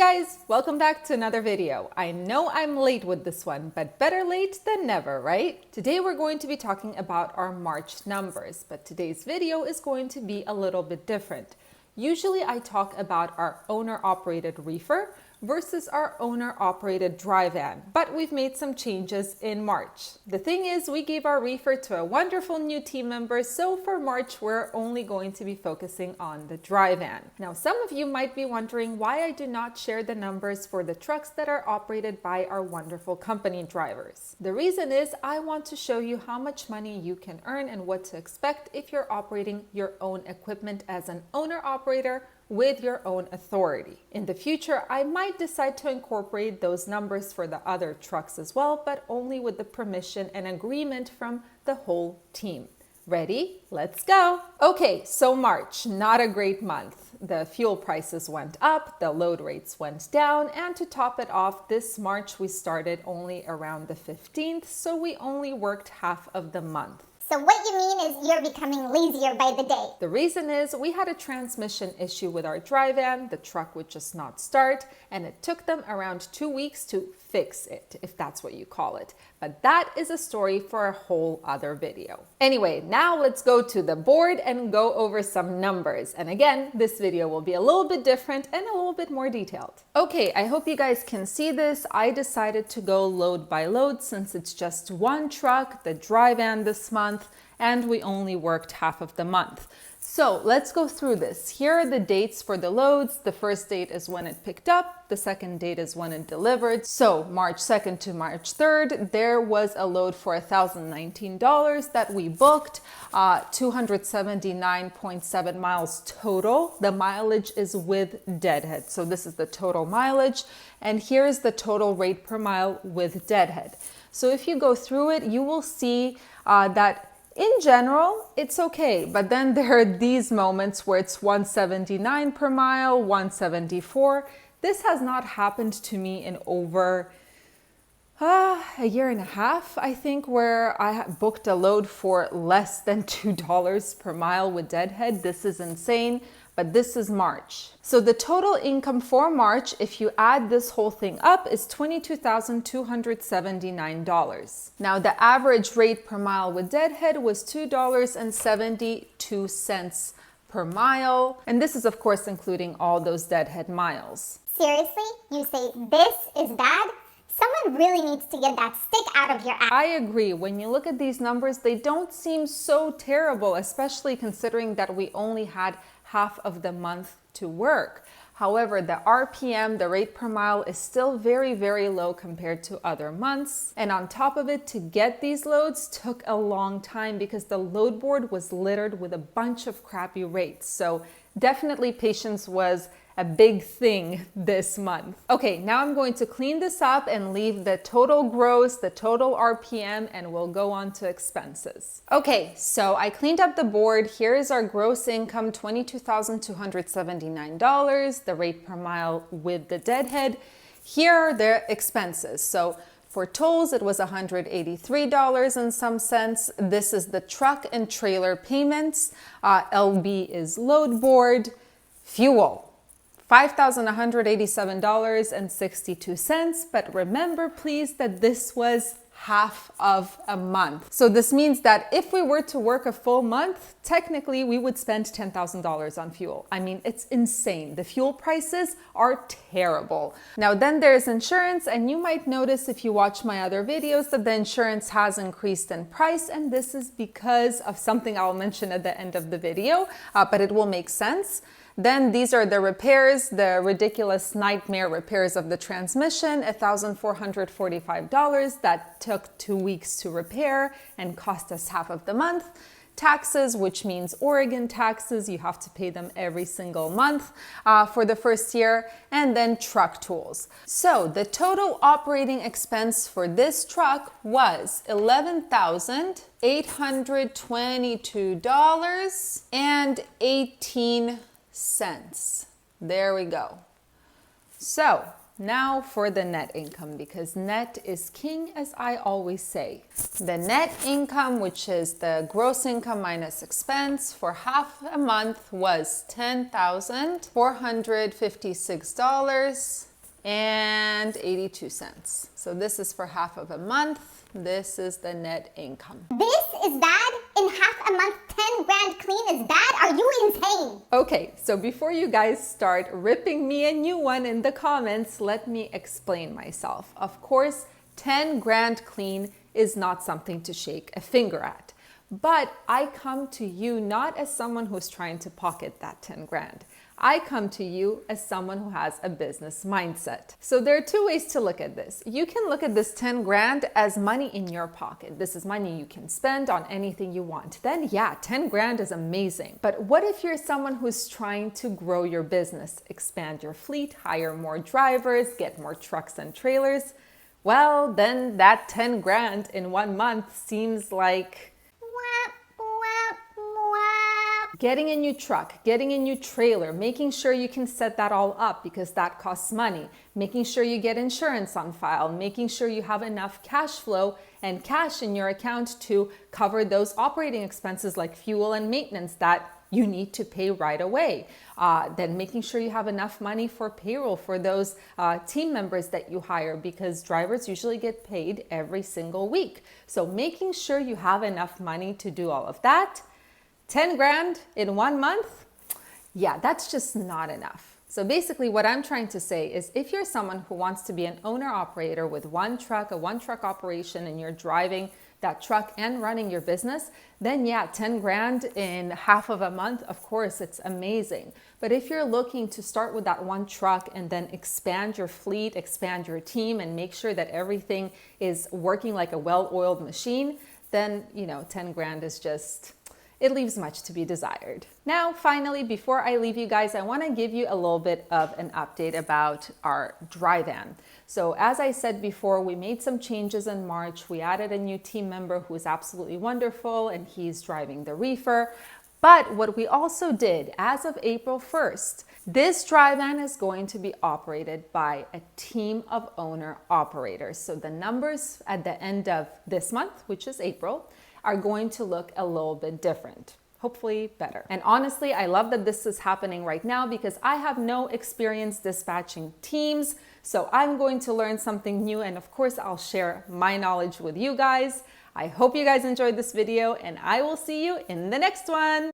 guys, welcome back to another video. I know I'm late with this one, but better late than never, right? Today we're going to be talking about our March numbers, but today's video is going to be a little bit different. Usually I talk about our owner-operated reefer versus our owner-operated dry van, but we've made some changes in March. The thing is, we gave our reefer to a wonderful new team member, so for March we're only going to be focusing on the dry van. Now, some of you might be wondering why I do not share the numbers for the trucks that are operated by our wonderful company drivers. The reason is I want to show you how much money you can earn and what to expect if you're operating your own equipment as an owner-operator with your own authority. In the future, I might decide to incorporate those numbers for the other trucks as well, but only with the permission and agreement from the whole team. Ready? Let's go. Okay, so March, not a great month. The fuel prices went up, the load rates went down, and to top it off, this March we started only around the 15th, so we only worked half of the month. So what you mean is you're becoming lazier by the day. The reason is we had a transmission issue with our dry van. The truck would just not start, and it took them around 2 weeks to fix it, if that's what you call it. But that is a story for a whole other video. Anyway, now let's go to the board and go over some numbers. And again, this video will be a little bit different and a little bit more detailed. Okay, I hope you guys can see this. I decided to go load by load since it's just one truck, the dry van this month, and we only worked half of the month. So let's go through this. Here are the dates for the loads. The first date is when it picked up. The second date is when it delivered. So March 2nd to March 3rd, there was a load for $1,019 that we booked, 279.7 miles total. The mileage is with Deadhead. So this is the total mileage. And here's the total rate per mile with Deadhead. So if you go through it, you will see that in general, it's okay, but then there are these moments where it's 179 per mile, 174. This has not happened to me in over a year and a half, I think, where I booked a load for less than $2 per mile with Deadhead. This is insane, but this is March. So the total income for March, if you add this whole thing up, is $22,279. Now, the average rate per mile with Deadhead was $2.72 per mile. And this is, of course, including all those Deadhead miles. Seriously? You say this is bad? Someone really needs to get that stick out of your ass. I agree. When you look at these numbers, they don't seem so terrible, especially considering that we only had half of the month to work. However, the RPM, the rate per mile, is still very, very low compared to other months. And on top of it, to get these loads took a long time because the load board was littered with a bunch of crappy rates. So definitely patience was a big thing this month. Okay, now I'm going to clean this up and leave the total gross, the total RPM, and we'll go on to expenses. Okay, so I cleaned up the board. Here is our gross income, $22,279, the rate per mile with the Deadhead. Here are the expenses. So for tolls, it was $183 and some cents. This is the truck and trailer payments. LB is load board. Fuel, $5,187.62, but remember please that this was half of a month. So this means that if we were to work a full month, technically we would spend $10,000 on fuel. I mean, it's insane. The fuel prices are terrible. Now then there's insurance, and you might notice if you watch my other videos that the insurance has increased in price, and this is because of something I'll mention at the end of the video, but it will make sense. Then these are the repairs, the ridiculous nightmare repairs of the transmission, $1,445 that took 2 weeks to repair and cost us half of the month. Taxes, which means Oregon taxes, you have to pay them every single month for the first year, and then truck tools. So the total operating expense for this truck was $11,822.18. There we go. So now for the net income, because net is king, as I always say. The net income, which is the gross income minus expense for half a month, was $10,456 and 82 cents. So this is for half of a month. This is the net income. This is bad? In half a month, 10 grand clean is bad? Are you insane? Okay, so before you guys start ripping me a new one in the comments, let me explain myself. Of course, 10 grand clean is not something to shake a finger at. But I come to you not as someone who's trying to pocket that 10 grand. I come to you as someone who has a business mindset. So there are two ways to look at this. You can look at this 10 grand as money in your pocket. This is money you can spend on anything you want. Then yeah, 10 grand is amazing. But what if you're someone who's trying to grow your business, expand your fleet, hire more drivers, get more trucks and trailers? Well, then that 10 grand in 1 month seems like getting a new truck, getting a new trailer, making sure you can set that all up because that costs money, making sure you get insurance on file, making sure you have enough cash flow and cash in your account to cover those operating expenses like fuel and maintenance that you need to pay right away. Then making sure you have enough money for payroll for those team members that you hire, because drivers usually get paid every single week. So making sure you have enough money to do all of that. 10 grand in 1 month? Yeah, that's just not enough. So basically what I'm trying to say is if you're someone who wants to be an owner operator with one truck, a one truck operation, and you're driving that truck and running your business, then yeah, 10 grand in half of a month, of course, it's amazing. But if you're looking to start with that one truck and then expand your fleet, expand your team, and make sure that everything is working like a well-oiled machine, then, 10 grand is just, it leaves much to be desired. Now, finally, before I leave you guys, I want to give you a little bit of an update about our dry van. So as I said before, we made some changes in March. We added a new team member who is absolutely wonderful, and he's driving the reefer. But what we also did, as of April 1st, this dry van is going to be operated by a team of owner operators. So the numbers at the end of this month, which is April, are going to look a little bit different, hopefully better. And honestly, I love that this is happening right now because I have no experience dispatching teams. So I'm going to learn something new, and of course, I'll share my knowledge with you guys. I hope you guys enjoyed this video, and I will see you in the next one.